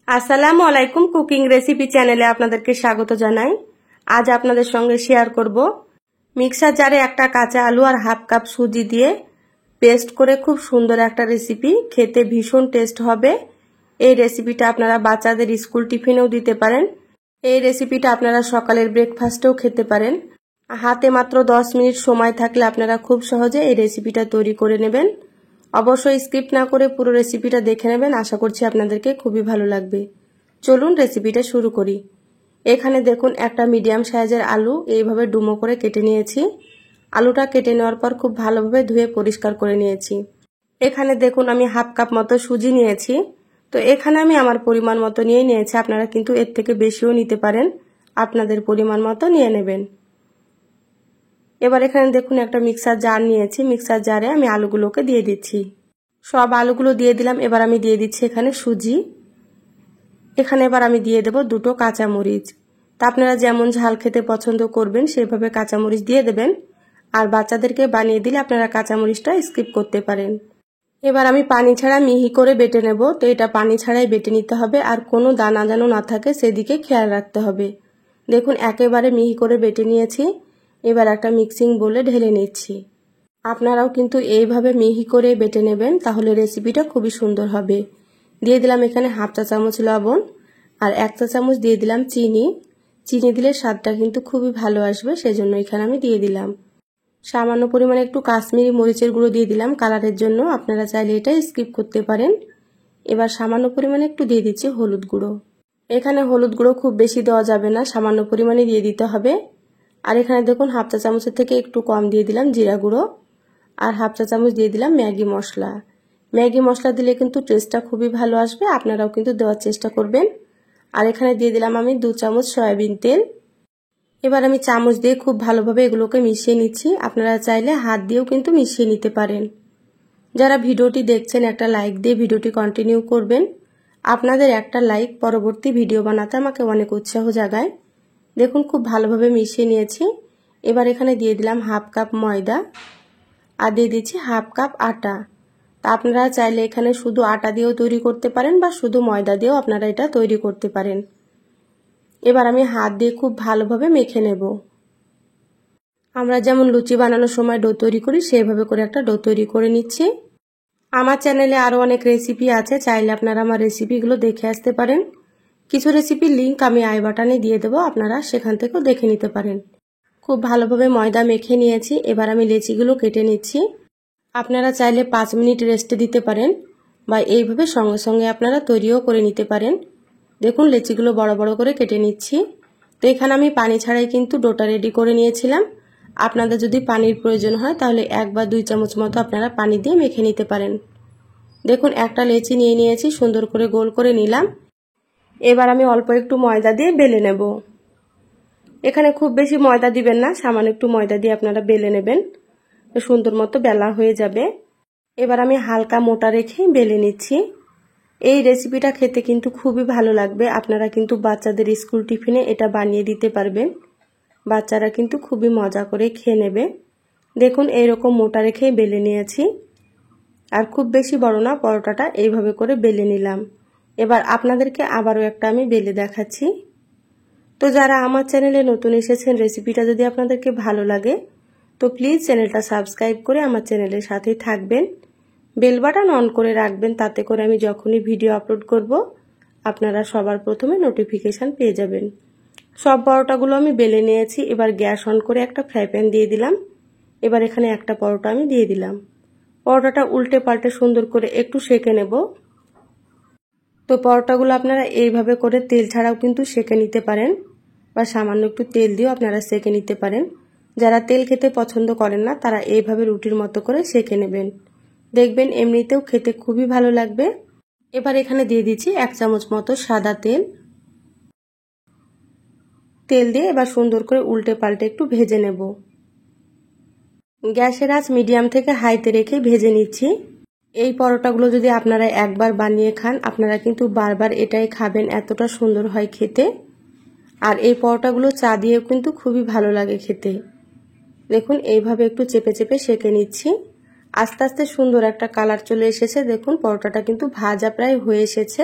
আসসালামু আলাইকুম cooking recipe চ্যানেলে আপনাদেরকে স্বাগত জানাই। আজ আপনাদের সঙ্গে শেয়ার করব মিক্সার জারে একটা কাঁচা আলু আর হাফ কাপ সুজি দিয়ে পেস্ট করে খুব সুন্দর একটা রেসিপি, খেতে ভীষণ টেস্ট হবে। এই রেসিপিটা আপনারা বাচ্চাদের স্কুল টিফিনেও দিতে পারেন। এই রেসিপিটা আপনারা সকালের ব্রেকফাস্টেও খেতে পারেন। হাতে মাত্র 10 মিনিট সময় থাকলে আপনারা খুব সহজে এই রেসিপিটা তৈরি করে নেবেন। অবশ্যই স্কিপ না করে পুরো রেসিপিটা দেখে নেবেন, আশা করছি আপনাদেরকে খুবই ভালো লাগবে। চলুন রেসিপিটা শুরু করি। এখানে দেখুন একটা মিডিয়াম সাইজের আলু এইভাবে ডুমো করে কেটে নিয়েছি। আলুটা কেটে নেওয়ার পর খুব ভালোভাবে ধুয়ে পরিষ্কার করে নিয়েছি। এখানে দেখুন আমি হাফ কাপ মতো সুজি নিয়েছি। তো এখানে আমি আমার পরিমাণ মতো নিয়ে নিয়েছি, আপনারা কিন্তু এর থেকে বেশিও নিতে পারেন, আপনাদের পরিমাণ মতো নিয়ে নেবেন। এবার এখানে দেখুন একটা মিক্সার জার নিয়েছি, মিক্সার জারে আমি আলুগুলোকে দিয়ে দিচ্ছি। সব আলুগুলো দিয়ে দিলাম। এবার আমি দিয়ে দিচ্ছি এখানে সুজি। এখানে এবার আমি দিয়ে দেব 2টো কাঁচামরিচ। তা আপনারা যেমন ঝাল খেতে পছন্দ করবেন সেভাবে কাঁচামরিচ দিয়ে দেবেন, আর বাচ্চাদেরকে বানিয়ে দিলে আপনারা কাঁচামরিচটা স্কিপ করতে পারেন। এবার আমি পানি ছাড়া মিহি করে বেটে নেব। তো এটা পানি ছাড়াই বেটে নিতে হবে, আর কোনো দানা যেন না থাকে সেদিকে খেয়াল রাখতে হবে। দেখুন একেবারে মিহি করে বেটে নিয়েছি। এবার একটা মিক্সিং বোলে ঢেলে নিচ্ছি। আপনারাও কিন্তু এইভাবে মিহি করে বেটে নেবেন, তাহলে রেসিপিটা খুবই সুন্দর হবে। দিয়ে দিলাম এখানে হাফ চা চামচ লবণ, আর 1 চা চামচ দিয়ে দিলাম চিনি। চিনি দিলে স্বাদটা কিন্তু খুবই ভালো আসবে, সেজন্য এখানে আমি দিয়ে দিলাম। সামান্য পরিমাণে একটু কাশ্মীরি মরিচের গুঁড়ো দিয়ে দিলাম কালারের জন্য, আপনারা চাইলে এটা স্কিপ করতে পারেন। এবার সামান্য পরিমাণে একটু দিয়ে দিচ্ছি হলুদ গুঁড়ো। এখানে হলুদ গুঁড়ো খুব বেশি দেওয়া যাবে না, সামান্য পরিমাণে দিয়ে দিতে হবে। আর এখানে দেখুন হাফ চা চামচের থেকে একটু কম দিয়ে দিলাম জিরা গুঁড়ো, আর হাফ চা চামচ দিয়ে দিলাম ম্যাগি মশলা। ম্যাগি মশলা দিলে কিন্তু টেস্টটা খুবই ভালো আসবে, আপনারাও কিন্তু দেওয়ার চেষ্টা করবেন। আর এখানে দিয়ে দিলাম আমি 2 চামচ সয়াবিন তেল। এবার আমি চামচ দিয়ে খুব ভালোভাবে এগুলোকে মিশিয়ে নিচ্ছি। আপনারা চাইলে হাত দিয়েও কিন্তু মিশিয়ে নিতে পারেন। যারা ভিডিওটি দেখছেন একটা লাইক দিয়ে ভিডিওটি কন্টিনিউ করবেন। আপনাদের একটা লাইক পরবর্তী ভিডিও বানাতে আমাকে অনেক উৎসাহ জাগায়। দেখুন খুব ভালোভাবে মিশিয়ে নিয়েছি। এবার এখানে দিয়ে দিলাম হাফ কাপ ময়দা, আর দিয়ে দিচ্ছি হাফ কাপ আটা। তা আপনারা চাইলে এখানে শুধু আটা দিয়েও তৈরি করতে পারেন, বা শুধু ময়দা দিয়েও আপনারা এটা তৈরি করতে পারেন। এবার আমি হাত দিয়ে খুব ভালোভাবে মেখে নেব। আমরা যেমন লুচি বানানোর সময় ডো তৈরি করি সেভাবে করে একটা ডো তৈরি করে নিচ্ছি। আমার চ্যানেলে আরও অনেক রেসিপি আছে, চাইলে আপনারা আমার রেসিপিগুলো দেখে আসতে পারেন। কিছু রেসিপির লিঙ্ক আমি আই বাটনে দিয়ে দেবো, আপনারা সেখান থেকেও দেখে নিতে পারেন। খুব ভালোভাবে ময়দা মেখে নিয়েছি। এবার আমি লেচিগুলো কেটে নিচ্ছি। আপনারা চাইলে 5 মিনিট রেস্টে দিতে পারেন, বা এইভাবে সঙ্গে সঙ্গে আপনারা তৈরিও করে নিতে পারেন। দেখুন লেচিগুলো বড় বড় করে কেটে নিচ্ছি। তো এখানে আমি পানি ছাড়াই কিন্তু ডোটা রেডি করে নিয়েছিলাম। আপনাদের যদি পানির প্রয়োজন হয় তাহলে 1 বা 2 চামচ মতো আপনারা পানি দিয়ে মেখে নিতে পারেন। দেখুন একটা লেচি নিয়ে নিয়েছি, সুন্দর করে গোল করে নিলাম। এবার আমি অল্প একটু ময়দা দিয়ে বেলে নেব। এখানে খুব বেশি ময়দা দিবেন না, সামান্য একটু ময়দা দিয়ে আপনারা বেলে নেবেন, সুন্দর মতো বেলা হয়ে যাবে। এবার আমি হালকা মোটা রেখে বেলে নিচ্ছি। এই রেসিপিটা খেতে কিন্তু খুবই ভালো লাগবে। আপনারা কিন্তু বাচ্চাদের স্কুল টিফিনে এটা বানিয়ে দিতে পারবেন, বাচ্চারা কিন্তু খুবই মজা করে খেয়ে নেবে। দেখুন এইরকম মোটা রেখে বেলে নিয়েছি, আর খুব বেশি বড় না পরোটাটা, এইভাবে করে বেলে নিলাম। এবার আপনাদেরকে আবারও একটা আমি বেলে দেখাচ্ছি। তো যারা আমার চ্যানেলে নতুন এসেছেন, রেসিপিটা যদি আপনাদেরকে ভালো লাগে তো প্লিজ চ্যানেলটা সাবস্ক্রাইব করে আমার চ্যানেলের সাথেই থাকবেন। বেল বাটন অন করে রাখবেন, তাতে করে আমি যখনই ভিডিও আপলোড করব আপনারা সবার প্রথমে নোটিফিকেশান পেয়ে যাবেন। সব পরোটাগুলো আমি বেলে নিয়েছি। এবার গ্যাস অন করে একটা ফ্রাই প্যান দিয়ে দিলাম। এবার এখানে একটা পরোটা আমি দিয়ে দিলাম। পরোটাটা উল্টে পাল্টে সুন্দর করে একটু সেঁকে নেব। তো পরোটাগুলো আপনারা এইভাবে করে তেল ছাড়াও কিন্তু সেঁকে নিতে পারেন, বা সামান্য একটু তেল দিয়েও আপনারা সেঁকে নিতে পারেন। যারা তেল খেতে পছন্দ করেন না তারা এইভাবে রুটির মতো করে সেঁকে নেবেন, দেখবেন এমনিতেও খেতে খুবই ভালো লাগবে। এবার এখানে দিয়ে দিচ্ছি 1 চামচ মতো সাদা তেল। তেল দিয়ে এবার সুন্দর করে উল্টে পাল্টে একটু ভেজে নেব। গ্যাসের আঁচ মিডিয়াম থেকে হাইতে রেখে ভেজে নিচ্ছি। এই পরোটাগুলো যদি আপনারা একবার বানিয়ে খান আপনারা কিন্তু বারবার এটাই খাবেন, এতটা সুন্দর হয় খেতে। আর এই পরোটাগুলো চা দিয়েও কিন্তু খুবই ভালো লাগে খেতে। দেখুন এইভাবে একটু চেপে চেপে সেঁকে নিচ্ছি। আস্তে আস্তে সুন্দর একটা কালার চলে এসেছে। দেখুন পরোটাটা কিন্তু ভাজা প্রায় হয়ে এসেছে।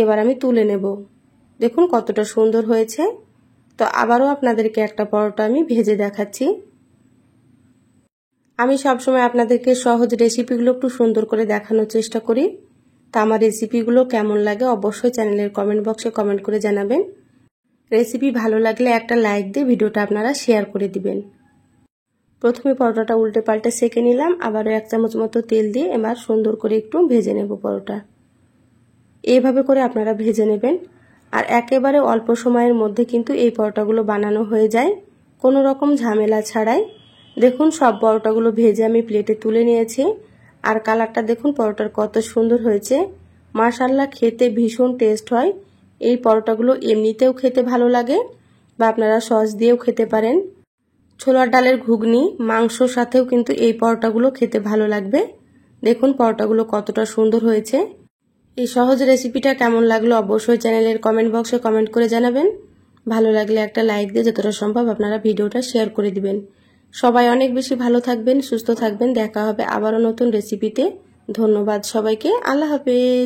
এবার আমি তুলে নেব। দেখুন কতটা সুন্দর হয়েছে। তো আবারও আপনাদেরকে একটা পরোটা আমি ভেজে দেখাচ্ছি। আমি সবসময় আপনাদেরকে সহজ রেসিপিগুলো একটু সুন্দর করে দেখানোর চেষ্টা করি। তা আমার রেসিপিগুলো কেমন লাগে অবশ্যই চ্যানেলের কমেন্ট বক্সে কমেন্ট করে জানাবেন। রেসিপি ভালো লাগলে একটা লাইক দিয়ে ভিডিওটা আপনারা শেয়ার করে দিবেন। প্রথমে পরোটাটা উল্টে পাল্টে সেঁকে নিলাম, আবারও 1 চামচ মতো তেল দিয়ে এবার সুন্দর করে একটু ভেজে নেব পরোটা। এইভাবে করে আপনারা ভেজে নেবেন। আর একেবারে অল্প সময়ের মধ্যে কিন্তু এই পরোটাগুলো বানানো হয়ে যায়, কোনো রকম ঝামেলা ছাড়াই। দেখুন সব পরোটাগুলো ভেজে আমি প্লেটে তুলে নিয়েছি। আর কালারটা দেখুন পরোটার কত সুন্দর হয়েছে। মাশাআল্লাহ, খেতে ভীষণ টেস্ট হয়। এই পরোটাগুলো এমনিতেও খেতে ভালো লাগে বা আপনারা সস দিয়েও খেতে পারেন। ছোলার ডালের ঘুগনি, মাংসর সাথেও কিন্তু এই পরোটাগুলো খেতে ভালো লাগবে। দেখুন পরোটাগুলো কতটা সুন্দর হয়েছে। এই সহজ রেসিপিটা কেমন লাগলো অবশ্যই চ্যানেলের কমেন্ট বক্সে কমেন্ট করে জানাবেন। ভালো লাগলে একটা লাইক দিয়ে যতটা সম্ভব আপনারা ভিডিওটা শেয়ার করে দিবেন। সবাই অনেক বেশি ভালো থাকবেন, সুস্থ থাকবেন। দেখা হবে আবারও নতুন রেসিপিতে। ধন্যবাদ সবাইকে। আল্লাহ হাফেজ।